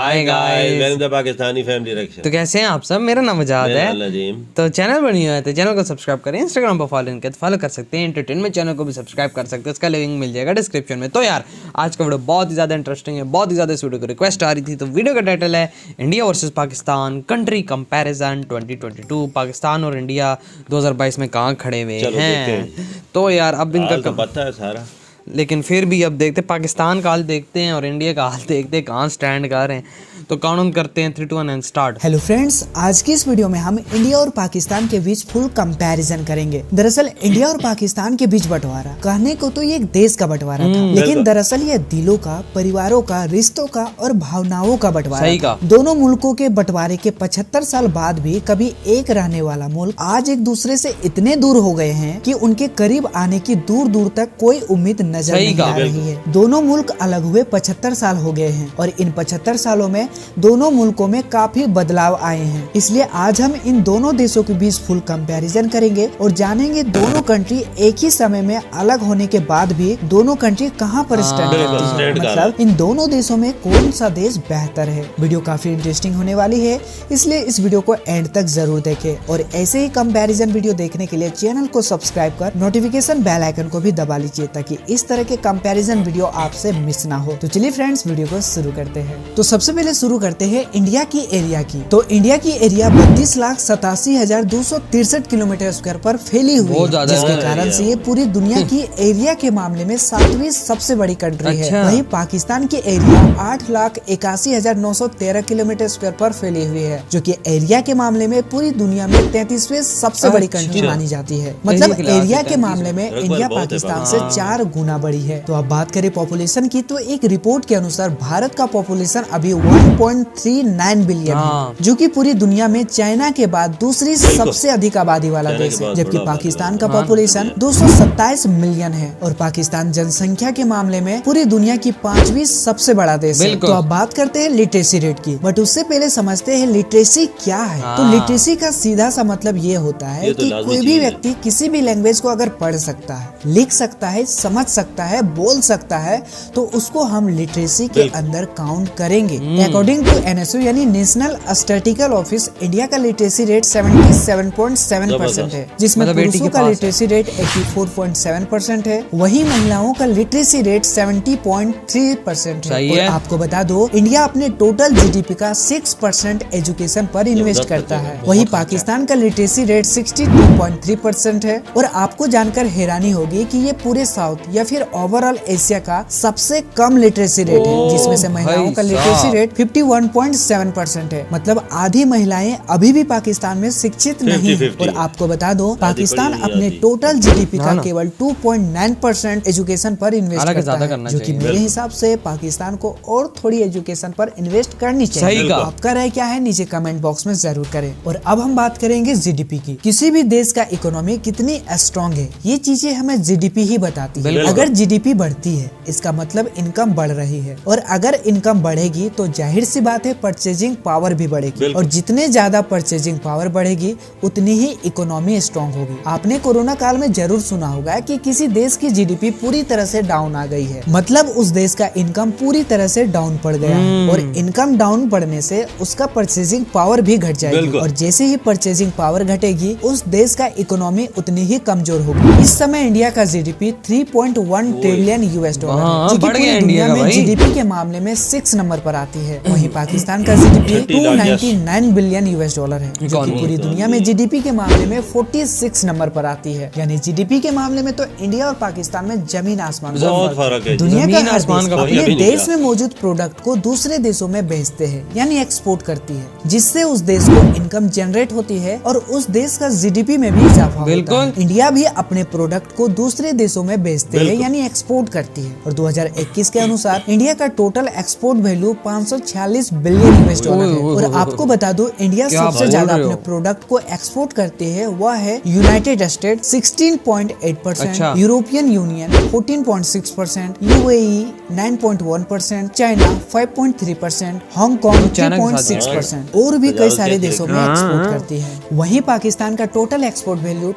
Hi guys, welcome to Pakistani family reaction. तो कैसे हैं आप सब? मेरा नाम आजाद है। तो चैनल बनी हुआ है तो चैनल को सब्सक्राइब करें। इंस्टाग्राम पर फॉलो कर सकते हैं। एंटरटेनमेंट चैनल को भी सब्सक्राइब कर सकते हैं, उसका लिंक मिल जाएगा डिस्क्रिप्शन में। तो यार आज का वीडियो बहुत ही ज़्यादा इंटरेस्टिंग है, बहुत ही ज़्यादा इस वीडियो को रिक्वेस्ट आ रही थी। तो वीडियो का टाइटल है India versus Pakistan country comparison 2022। Pakistan और इंडिया 2022 में कहाँ खड़े हुए हैं। तो यार अब इनका पता है सारा, लेकिन फिर भी अब देखते पाकिस्तान का हाल देखते हैं और इंडिया का हाल देखते हैं कहाँ स्टैंड कर रहे हैं। तो काउंट करते हैं 3, 2, 1 एंड स्टार्ट। हेलो फ्रेंड्स, आज की इस वीडियो में हम इंडिया और पाकिस्तान के बीच फुल कंपैरिजन करेंगे। दरअसल इंडिया और पाकिस्तान के बीच बंटवारा कहने को तो ये एक देश का बंटवारा था, लेकिन दरअसल ये दिलों का, परिवारों का, रिश्तों का और भावनाओं का बंटवारा। दोनों मुल्कों के बंटवारे के 75 साल बाद भी कभी एक रहने वाला मुल्क आज एक दूसरे से इतने दूर हो गए हैं कि उनके करीब आने की दूर दूर तक कोई उम्मीद नजर नहीं आ रही है। दोनों मुल्क अलग हुए 75 साल हो गए हैं और इन 75 सालों में दोनों मुल्कों में काफी बदलाव आए हैं। इसलिए आज हम इन दोनों देशों के बीच फुल कंपैरिजन करेंगे और जानेंगे दोनों कंट्री एक ही समय में अलग होने के बाद भी दोनों कंट्री कहां पर स्टैंड करती है। मतलब इन दोनों देशों में कौन सा देश बेहतर है। वीडियो काफी इंटरेस्टिंग होने वाली है, इसलिए इस वीडियो को एंड तक जरूर देखें और ऐसे ही कंपैरिजन वीडियो देखने के लिए चैनल को सब्सक्राइब कर नोटिफिकेशन बेल आइकन को भी दबा लीजिए ताकि इस तरह के कंपैरिजन वीडियो आपसे मिस ना हो। तो चलिए फ्रेंड्स वीडियो को शुरू करते हैं। तो सबसे पहले शुरू करते हैं इंडिया की एरिया की। तो इंडिया की एरिया 32,87,263 किलोमीटर स्क्वायर पर फैली हुई है, जिसके कारण से ये पूरी दुनिया की एरिया के मामले में 7वीं सबसे बड़ी कंट्री है। वहीं पाकिस्तान की एरिया 8,81,913 किलोमीटर स्क्वायर पर फैली हुई है, जो कि एरिया के मामले में पूरी दुनिया में 33वीं सबसे बड़ी कंट्री मानी जाती है। मतलब एरिया के मामले में इंडिया पाकिस्तान से 4 गुना बड़ी है। तो अब बात करें पॉपुलेशन की, तो एक रिपोर्ट के अनुसार भारत का पॉपुलेशन अभी 1.39 बिलियन है, जो कि पूरी दुनिया में चाइना के बाद दूसरी सबसे अधिक आबादी वाला देश है। जबकि पाकिस्तान का पॉपुलेशन 227 मिलियन है और पाकिस्तान जनसंख्या के मामले में पूरी दुनिया की 5वीं सबसे बड़ा देश है। तो अब बात करते हैं लिटरेसी रेट की, बट उससे पहले समझते हैं लिटरेसी क्या है। तो लिटरेसी का सीधा सा मतलब ये होता है कि कोई भी व्यक्ति किसी भी लैंग्वेज को अगर पढ़ सकता है, लिख सकता है, समझ सकता है, बोल सकता है, तो उसको हम लिटरेसी के अंदर काउंट करेंगे। अकॉर्डिंग टू NSO यानी नेशनल स्टैटिस्टिकल ऑफिस, इंडिया का लिटरेसी रेट 77.7% है, जिसमें पुरुषों का लिटरेसी रेट 84.7% है। वहीं महिलाओं का लिटरेसी रेट 70.3% है। और आपको बता दो, इंडिया अपने टोटल GDP का 6% एजुकेशन पर इन्वेस्ट करता है। वहीं पाकिस्तान का लिटरेसी रेट 62.3% है। और आपको जानकर हैरानी होगी कि ये पूरे साउथ या फिर ओवरऑल एशिया का सबसे कम लिटरेसी रेट है, जिसमें से महिलाओं का लिटरेसी रेट 51.7% है। मतलब आधी महिलाएं अभी भी पाकिस्तान में शिक्षित नहीं है। और आपको बता दो, पाकिस्तान अपने टोटल GDP का केवल 2.9% एजुकेशन पर इन्वेस्ट करता है, जो कि मेरे हिसाब से पाकिस्तान को और थोड़ी एजुकेशन पर इन्वेस्ट करनी चाहिए। आपका राय क्या है नीचे कमेंट बॉक्स में जरूर करें। और अब हम बात करेंगे GDP की। किसी भी देश का इकोनॉमी कितनी स्ट्रॉन्ग है, ये चीजें हमें GDP ही बताती है। अगर GDP बढ़ती है इसका मतलब इनकम बढ़ रही है, और अगर इनकम बढ़ेगी तो जाहिर सी बात है परचेजिंग पावर भी बढ़ेगी, और जितने ज्यादा परचेजिंग पावर बढ़ेगी उतनी ही इकोनॉमी स्ट्रॉन्ग होगी। आपने कोरोना काल में जरूर सुना होगा कि किसी देश की GDP पूरी तरह से डाउन आ गई है, मतलब उस देश का इनकम पूरी तरह से डाउन पड़ गया है। और इनकम डाउन पड़ने से उसका परचेजिंग पावर भी घट जाएगी, और जैसे ही परचेजिंग पावर घटेगी उस देश का इकोनॉमी उतनी ही कमजोर होगी। इस समय इंडिया का GDP 3.1 ट्रिलियन US डॉलर है, जो कि पूरी दुनिया में GDP के मामले में 6 नंबर पर आती है। वहीं पाकिस्तान का GDP 299 बिलियन US डॉलर है, जो कि पूरी दुनिया में GDP के मामले में 46 नंबर पर आती है। यानी GDP के मामले में तो इंडिया और पाकिस्तान में जमीन आसमान का फर्क है। दुनिया का हर देश अपने देश में मौजूद प्रोडक्ट को दूसरे देशों में बेचते हैं, यानी एक्सपोर्ट करती है, जिससे उस देश को इनकम जनरेट होती है और उस देश का GDP में भी इजाफा होता है। इंडिया भी अपने प्रोडक्ट को दूसरे देशों में बेचते हैं, यानी एक्सपोर्ट करती है। और 2021 के अनुसार इंडिया का total export value 546 billion US dollar है। और आपको बता दो, इंडिया सबसे ज्यादा अपने प्रोडक्ट को एक्सपोर्ट करते हैं, वह है United state 16.8%, European union 14.6%, UAE 9.1%, China 5.3%, Hong Kong 3.6% और भी कई सारे देशों में एक्सपोर्ट करती है। वहीं पाकिस्तान का total export value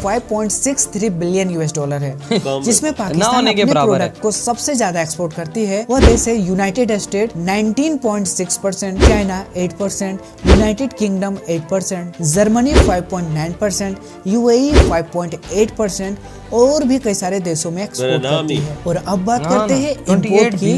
25.63 billion US dollar है, जिसमें पाकिस्तान अपने प्रोडक्ट को सबसे ज्यादा एक्सपोर्ट करती है वह देश है United state 19.6%, China 8%, United kingdom 8%, Germany 5.9%, UAE 5.8% और भी कई सारे देशों में एक्सपोर्ट करती है। और अब बात करते हैं इंपोर्ट की।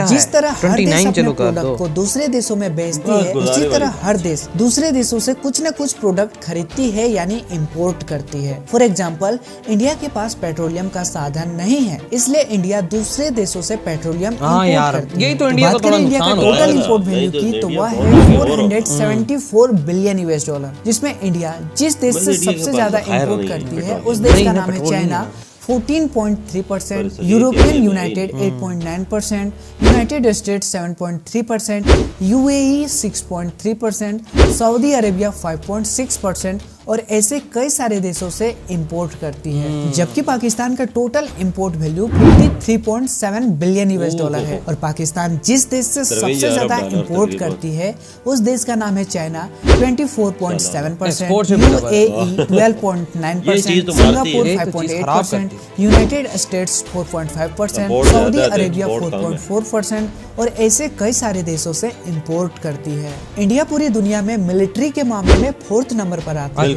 जिस तरह हर देश अपने प्रोडक्ट को दूसरे देशों में बेचती है, उसी तरह हर देश दूसरे देशों से कुछ न कुछ प्रोडक्ट खरीदती है यानी इंपोर्ट करती है। फॉर एग्जाम्पल, इंडिया के पास पेट्रोलियम का साधन नहीं है, इसलिए इंडिया दूसरे देशों से पेट्रोलियम इंपोर्ट करती है। तो बात करें इंडिया का टोटल इंपोर्ट वैल्यू की तो वह है 474 बिलियन $, जिसमें इंडिया जिस देश से सबसे ज्यादा इंपोर्ट करती है उस देश का नाम है China 14.3%, European United 8.9%, United states 7.3%, UAE 6.3%, Saudi Arabia 5.6% और ऐसे कई सारे देशों से इंपोर्ट करती है। जबकि पाकिस्तान का टोटल इंपोर्ट वैल्यू 53.7 बिलियन $, है। और पाकिस्तान जिस देश से सबसे ज्यादा इंपोर्ट करती है उस देश का नाम है China 24.7%, UAE 12.9%, Singapore 5.8%, United states 4.5%, Saudi Arabia 4.4% और ऐसे कई सारे देशों से इंपोर्ट करती है। इंडिया पूरी दुनिया में मिलिट्री के मामले में 4th नंबर पर आता है।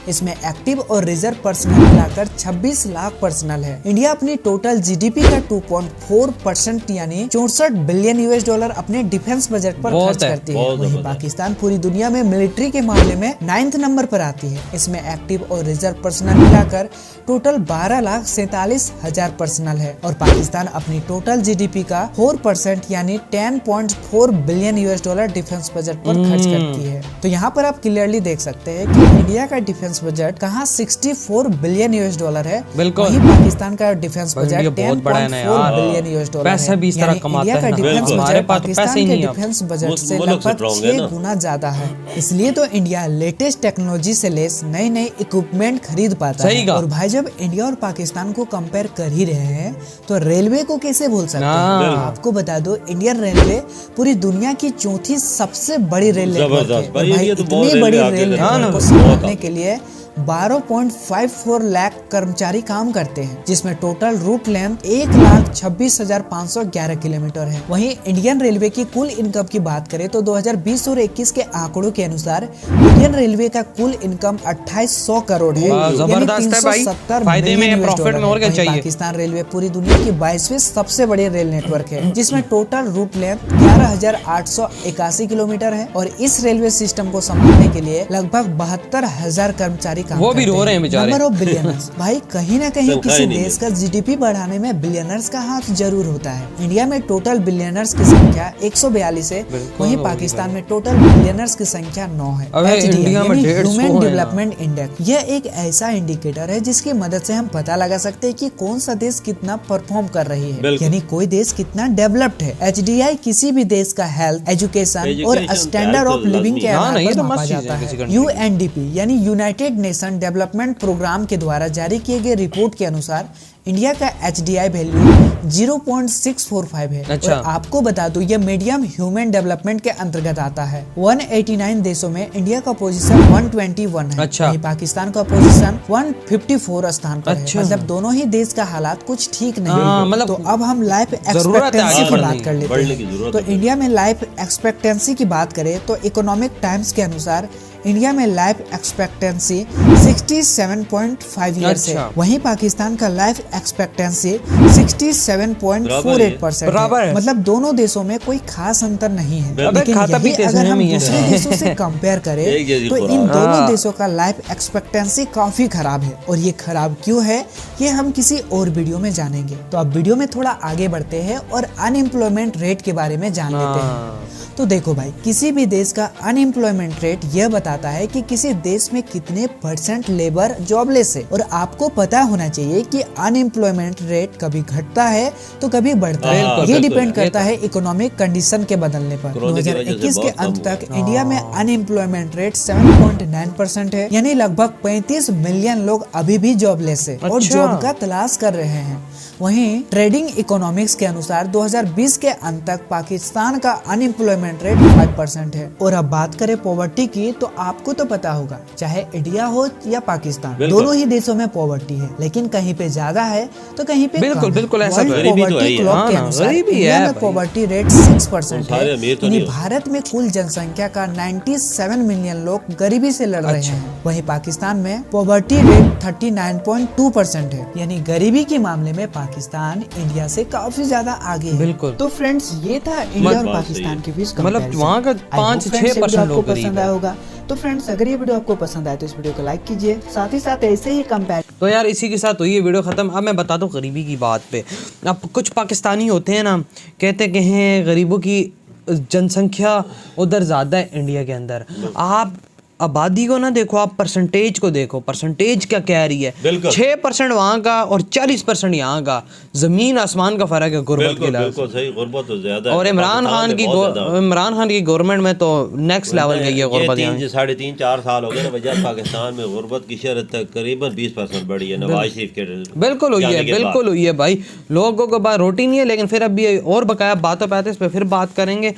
इसमें एक्टिव और रिजर्व पर्सनल मिलाकर 26 लाख पर्सनल है। इंडिया अपनी टोटल जीडीपी का 2.4% यानी 64 बिलियन $, अपने डिफेंस बजट पर खर्च करती है। वहीं पाकिस्तान पूरी दुनिया में मिलिट्री के मामले में 9th नंबर पर आती है। इसमें एक्टिव और रिजर्व पर्सनल मिलाकर टोटल 12,47,000 पर्सनल है और पाकिस्तान अपनी टोटल जीडीपी का 4% यानी 10.4 बिलियन $, डिफेंस बजट पर खर्च करती है। तो यहाँ पर आप क्लियरली देख सकते हैं कि इंडिया का डिफेंस बजट कहाँ 64 बिलियन $, है, वहीं पाकिस्तान का डिफेंस बजट 10.4 बिलियन $, पैसा भी इस तरह कमाते हैं। इंडिया का डिफेंस बजट पाकिस्तान के डिफेंस बजट से लगभग 6 गुना ज्यादा है। इसलिए तो इंडिया लेटेस्ट टेक्नोलॉजी से लेस नई नई इक्विपमेंट खरीद पाता है। और भाई जब इंडिया और पाकिस्तान को कंपेयर कर ही रहे हैं तो रेलवे को कैसे भूल सकते हैं। आपको बता दो इंडियन रेलवे पूरी दुनिया की 4थी सबसे बड़ी रेल नेटवर्क है। भाई इतनी बड़ी रेल नेटवर्क को संभालने के लिए 12.54 लाख कर्मचारी काम करते हैं, जिसमें टोटल रूट लेंथ 1,26,511 किलोमीटर है। वहीं इंडियन रेलवे की कुल इनकम की बात करें तो 2020 और 21 के आंकड़ों के अनुसार इंडियन रेलवे का कुल इनकम 2800 करोड़ है, यानी 370 बिलियन $। पाकिस्तान रेलवे पूरी दुनिया की 22वीं सबसे बड़ी रेल नेटवर्क है, जिसमें टोटल रूट लेंथ 11,881 किलोमीटर है और इस रेलवे सिस्टम को संभालने के लिए लगभग 72,000 कर्मचारी वो भी रो रहे हैं बेचारे। नंबर ऑफ बिलियनर्स, भाई कहीं ना कहीं किसी देश का जीडीपी बढ़ाने में बिलियनर्स का हाथ जरूर होता है। इंडिया में टोटल बिलियनर्स की संख्या 142 है, वहीं पाकिस्तान में टोटल बिलियनर्स की संख्या 9 है। ह्यूमन डेवलपमेंट इंडेक्स यह एक ऐसा इंडिकेटर है जिसकी मदद से हम पता लगा सकते हैं कि कौन सा देश कितना परफॉर्म कर रही है, यानी कोई देश कितना डेवलप्ड है। HDI किसी भी देश का हेल्थ, एजुकेशन और स्टैंडर्ड ऑफ लिविंग के आधार पर मापा जाता है। UNDP यानी यूनाइटेड नेशन डेवलपमेंट प्रोग्राम के द्वारा जारी किए गए रिपोर्ट के अनुसार इंडिया का HDI वैल्यू 0.645 है। अच्छा। और आपको बता दूं ये मीडियम ह्यूमन डेवलपमेंट के अंतर्गत आता है। 189 देशों में इंडिया का पोजीशन 121 है। अच्छा। पाकिस्तान का पोजीशन 154 स्थान पर अच्छा। है। मतलब दोनों ही देश का हालात कुछ ठीक नहीं है। मतलब तो अब हम लाइफ एक्सपेक्टेंसी की बात कर लेते हैं। तो इंडिया में लाइफ एक्सपेक्टेंसी की बात करें तो इकोनॉमिक टाइम्स के अनुसार इंडिया में लाइफ एक्सपेक्टेंसी 67.5 ईयर्स है। वहीं पाकिस्तान का लाइफ एक्सपेक्टेंसी 67.48% है। मतलब दोनों देशों में कोई खास अंतर नहीं है। लेकिन यही अगर हम दूसरे देशों से कंपेयर करें तो इन दोनों देशों का लाइफ एक्सपेक्टेंसी काफी खराब है। और ये खराब क्यों है ये हम किसी और वीडियो में जानेंगे। तो अब वीडियो में थोड़ा आगे बढ़ते हैं और अनएम्प्लॉयमेंट रेट के बारे में जान लेते हैं। तो देखो भाई, किसी भी देश का अनएम्प्लॉयमेंट रेट यह बताता है कि किसी देश में कितने % लेबर जॉबलेस है। और आपको पता होना चाहिए कि अनएम्प्लॉयमेंट रेट कभी घटता है तो कभी बढ़ता है। ये डिपेंड करता है इकोनॉमिक कंडीशन के बदलने पर। 2021 के अंत तक इंडिया में अनएम्प्लॉयमेंट रेट 7.9% है, यानी लगभग 35 मिलियन लोग अभी भी जॉबलेस है और जॉब का तलाश कर रहे हैं। वहीं ट्रेडिंग इकोनॉमिक्स के अनुसार 2020 के अंत तक पाकिस्तान का अनएम्प्लॉयमेंट रेट 5% है। और अब बात करें पॉवर्टी की, तो आपको तो पता होगा चाहे इंडिया हो या पाकिस्तान, दोनों ही देशों में पॉवर्टी है, लेकिन कहीं पे ज्यादा है तो कहीं पे बिल्कुल कम। बिल्कुल ऐसा पॉवर्टी क्लॉक के अनुसार इंडिया में पॉवर्टी रेट 6% है। यानी भारत में कुल जनसंख्या का 97 मिलियन लोग गरीबी से लड़ रहे हैं। वहीं पाकिस्तान में पॉवर्टी रेट 39.2% है। यानी गरीबी के मामले में पाकिस्तान इंडिया से काफी ज्यादा आगे है। बिल्कुल। तो फ्रेंड्स ये था इंडिया और पाकिस्तान के बीच मतलब वहाँ का 5-6% लोग गरीब पसंद आया होगा। तो फ्रेंड्स अगर ये वीडियो आपको पसंद आए तो इस वीडियो को लाइक कीजिए, साथ ही साथ ऐसे ही कंपेयर। तो यार इसी के साथ हुई ये वीडियो ख़त्म। अब मैं बताता हूँ गरीबी की बात पे। अब कुछ पाकिस्तानी होते हैं ना, कहते हैं गरीबों की जनसंख्या उधर ज़्यादा है इंडिया के अंदर। आप आबादी को ना देखो, आप परसेंटेज को देखो, परसेंटेज क्या कह रही है। 6% वहाँ का और 40% यहाँ का, जमीन आसमान का फर्क है गुर्बत के लिहाज से। और इमरान खान की गवर्नमेंट में तो नेक्स्ट लेवल गई है गुर्बत। 3.5-4 साल हो गए ना वजह पाकिस्तान में गुर्बत की शरत तकरीबन 20% बढ़ी है नवाज शरीफ के। बिल्कुल हुई है, बिल्कुल हुई है भाई। लोगों को बात रोटी नहीं है, लेकिन फिर अभी और बकाया बातों पे आते हैं, इस पर फिर बात करेंगे।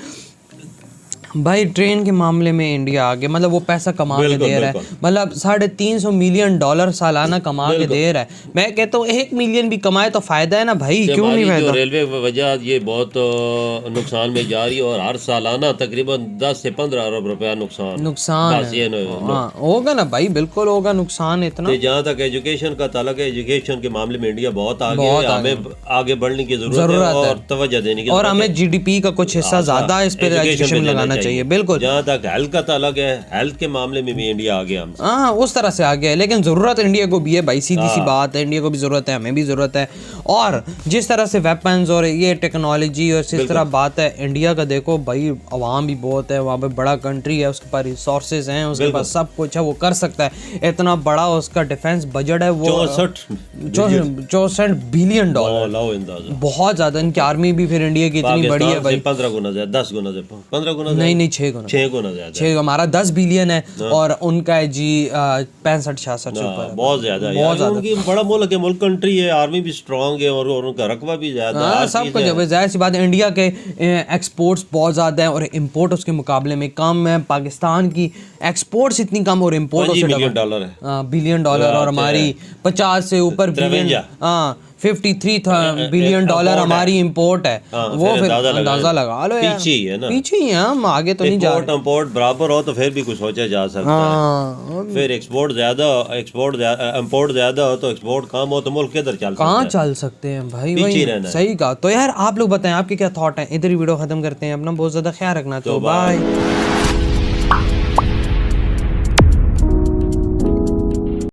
भाई ट्रेन के मामले में इंडिया आगे, मतलब वो पैसा कमा के दे रहा है, मतलब $350 मिलियन सालाना कमा के दे रहा है। मैं कहता हूँ 1 मिलियन भी कमाए तो फायदा है ना भाई, क्यों नहीं फायदा। रेलवे वजह ये बहुत नुकसान में जा रही है और हर सालाना तकरीबन 10 से 15 अरब रुपया नुकसान होगा ना भाई, बिल्कुल होगा नुकसान इतना। जहाँ तक एजुकेशन का ताल्लुक है, एजुकेशन के मामले में इंडिया बहुत आगे है, हमें आगे बढ़ने की जरूरत है और तवज्जो देने की, और हमें GDP का कुछ हिस्सा ज्यादा इस पर एजुकेशन में लगाना चाहिए। बिल्कुल। जहाँ तक हेल्थ का ताल्लुक है, हेल्थ के मामले में भी इंडिया आ गया। हाँ उस तरह से आ गया है, लेकिन जरूरत इंडिया को भी है भाई, सीधी सी बात है। इंडिया को भी जरूरत है, हमें भी जरूरत है। और जिस तरह से वेपन्स और ये टेक्नोलॉजी और इस तरह बात है, इंडिया का देखो भाई अवाम भी बहुत है, वहाँ पे बड़ा कंट्री है, उसके पास रिसोर्सेज हैं, उसके पास सब कुछ है, वो कर सकता है। इतना बड़ा उसका डिफेंस बजट है, वो 64 बिलियन डॉलर, बहुत ज्यादा। इनकी आर्मी भी फिर इंडिया की इतनी बड़ी है भाई, 15 गुना ज्यादा, 10 गुना ज्यादा, 15 गुना नहीं 6 गुना ज्यादा। हमारा 10 बिलियन है और उनका है जी 65-66 से ऊपर, बहुत ज्यादा है। उनकी बड़ा मुल्क है, मुल्क कंट्री है, आर्मी भी स्ट्रांग है और उनका रकबा भी ज्यादा है, सब कुछ है। जाहिर सी बात है इंडिया के एक्सपोर्ट्स बहुत ज्यादा है और इंपोर्ट उसके मुकाबले में कम है। पाकिस्तान की एक्सपोर्ट्स इतनी कम और इंपोर्ट बिलियन डॉलर, और हमारी 50 से ऊपर बिलियन, 53 बिलियन डॉलर हमारी इंपोर्ट है। वो फिर अंदाजा लगा लो यार, पीछे ही है हम, आगे तो नहीं जा रहे। इंपोर्ट बराबर हो तो फिर भी कुछ सोचा जा सकता है। फिर इंपोर्ट ज्यादा हो तो एक्सपोर्ट कम हो तो मुल्क किधर कहाँ चल सकते हैं भाई, वही सही कहा। तो यार आप लोग बताएं आपके क्या थॉट हैं। इधर ही वीडियो खत्म करते हैं, अपना बहुत ज्यादा ख्याल रखना। तो बाय।